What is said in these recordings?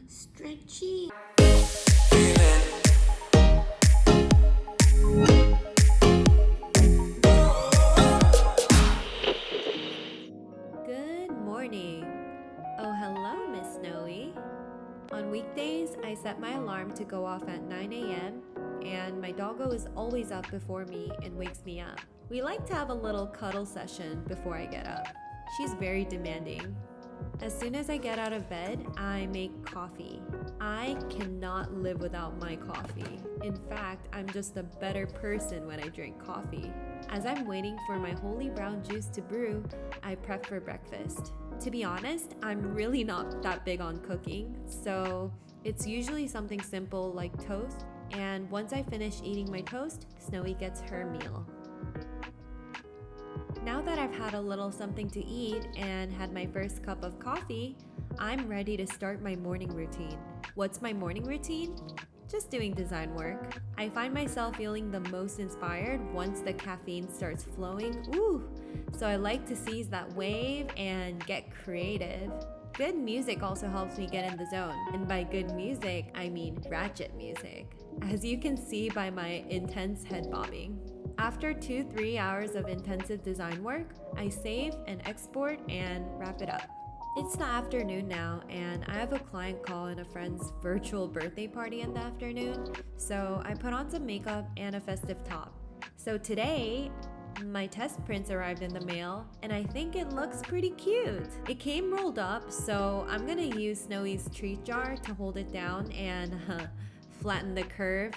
Stretchy. Good morning. Oh, hello, Miss Snowy. On weekdays, I set my alarm to go off at 9 a.m., and my doggo is always up before me and wakes me up. We like to have a little cuddle session before I get up. She's very demanding. As soon as I get out of bed, I make coffee. I cannot live without my coffee. In fact, I'm just a better person when I drink coffee. As I'm waiting for my holy brown juice to brew, I prep for breakfast. To be honest, I'm really not that big on cooking, so it's usually something simple like toast, and once I finish eating my toast, Snowy gets her meal. Now that I've had a little something to eat and had my first cup of coffee, I'm ready to start my morning routine. What's my morning routine? Just doing design work. I find myself feeling the most inspired once the caffeine starts flowing. Ooh! So I like to seize that wave and get creative. Good music also helps me get in the zone. And by good music, I mean ratchet music. As you can see by my intense head bobbing. After 2-3 hours of intensive design work, I save and export and wrap it up. It's the afternoon now, and I have a client call and a friend's virtual birthday party in the afternoon, so I put on some makeup and a festive top. So today, my test prints arrived in the mail, and I think it looks pretty cute. It came rolled up, so I'm gonna use Snowy's treat jar to hold it down and flatten the curve.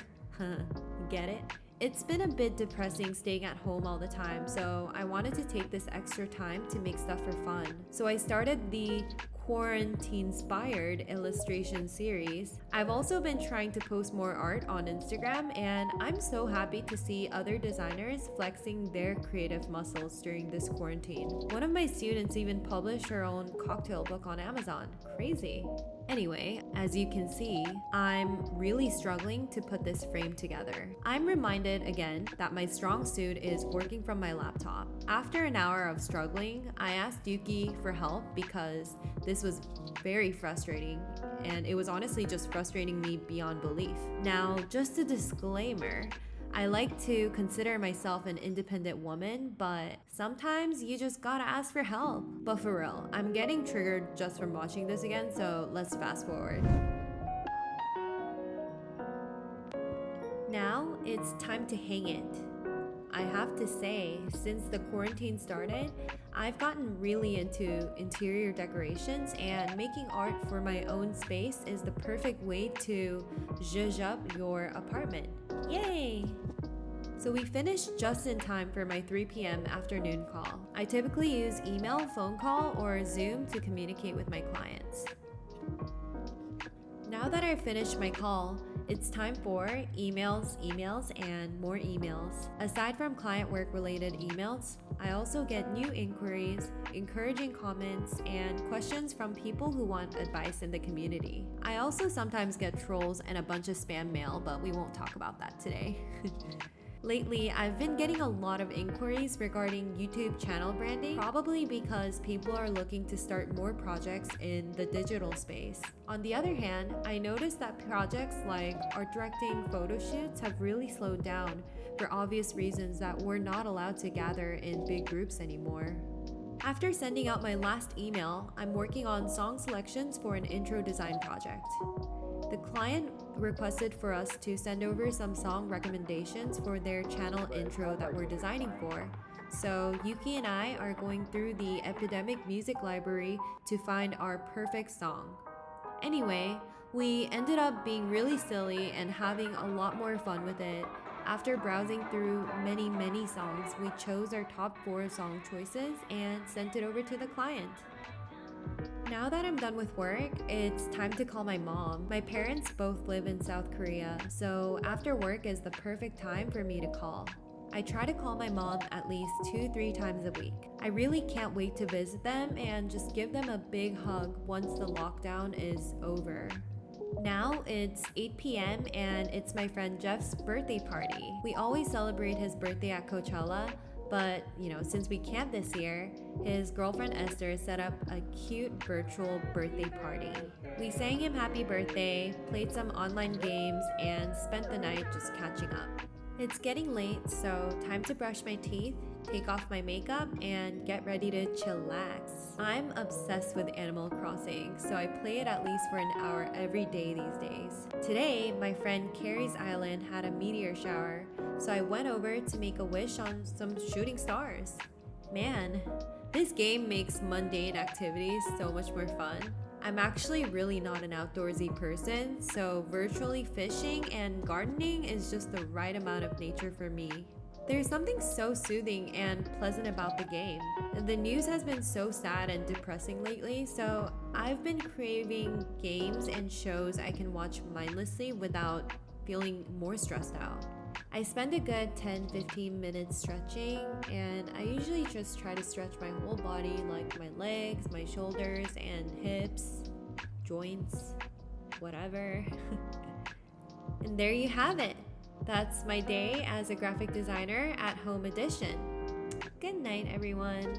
Get it? It's been a bit depressing staying at home all the time, so I wanted to take this extra time to make stuff for fun. So I started the quarantine-inspired illustration series. I've also been trying to post more art on Instagram, and I'm so happy to see other designers flexing their creative muscles during this quarantine. One of my students even published her own cocktail book on Amazon. Crazy. Anyway, as you can see, I'm really struggling to put this frame together. I'm reminded again that my strong suit is working from my laptop. After an hour of struggling, I asked Yuki for help because this was very frustrating, and it was honestly just frustrating me beyond belief. Now, just a disclaimer, I like to consider myself an independent woman, but sometimes you just gotta ask for help. But for real, I'm getting triggered just from watching this again, so let's fast forward. Now it's time to hang it. I have to say, since the quarantine started, I've gotten really into interior decorations, and making art for my own space is the perfect way to zhuzh up your apartment. Yay! So we finished just in time for my 3 p.m. afternoon call. I typically use email, phone call, or Zoom to communicate with my clients. Now that I've finished my call, it's time for emails, and more emails. Aside from client work related emails, I also get new inquiries, encouraging comments, and questions from people who want advice in the community. I also sometimes get trolls and a bunch of spam mail, but we won't talk about that today. Lately, I've been getting a lot of inquiries regarding YouTube channel branding, probably because people are looking to start more projects in the digital space. On the other hand, I noticed that projects like art directing, photo shoots have really slowed down for obvious reasons that we're not allowed to gather in big groups anymore. After sending out my last email, I'm working on song selections for an intro design project. The client requested for us to send over some song recommendations for their channel intro that we're designing for. So Yuki and I are going through the Epidemic Music Library to find our perfect song. Anyway, we ended up being really silly and having a lot more fun with it. After browsing through many songs, we chose our top 4 song choices and sent it over to the client. Now that I'm done with work, it's time to call my mom. My parents both live in South Korea, so after work is the perfect time for me to call. I try to call my mom at least 2-3 times a week. I really can't wait to visit them and just give them a big hug once the lockdown is over. Now it's 8 p.m. and it's my friend Jeff's birthday party. We always celebrate his birthday at Coachella, But, since we camped this year, his girlfriend Esther set up a cute virtual birthday party. We sang him happy birthday, played some online games, and spent the night just catching up. It's getting late, so time to brush my teeth, take off my makeup, and get ready to chillax. I'm obsessed with Animal Crossing, so I play it at least for an hour every day these days. Today, my friend Carrie's island had a meteor shower, so I went over to make a wish on some shooting stars. Man, this game makes mundane activities so much more fun. I'm actually really not an outdoorsy person, so virtually fishing and gardening is just the right amount of nature for me. There's something so soothing and pleasant about the game. The news has been so sad and depressing lately, so I've been craving games and shows I can watch mindlessly without feeling more stressed out. I spend a good 10-15 minutes stretching, and I usually just try to stretch my whole body, like my legs, my shoulders, and hips, joints, whatever. And there you have it. That's my day as a graphic designer at home edition. Good night, everyone.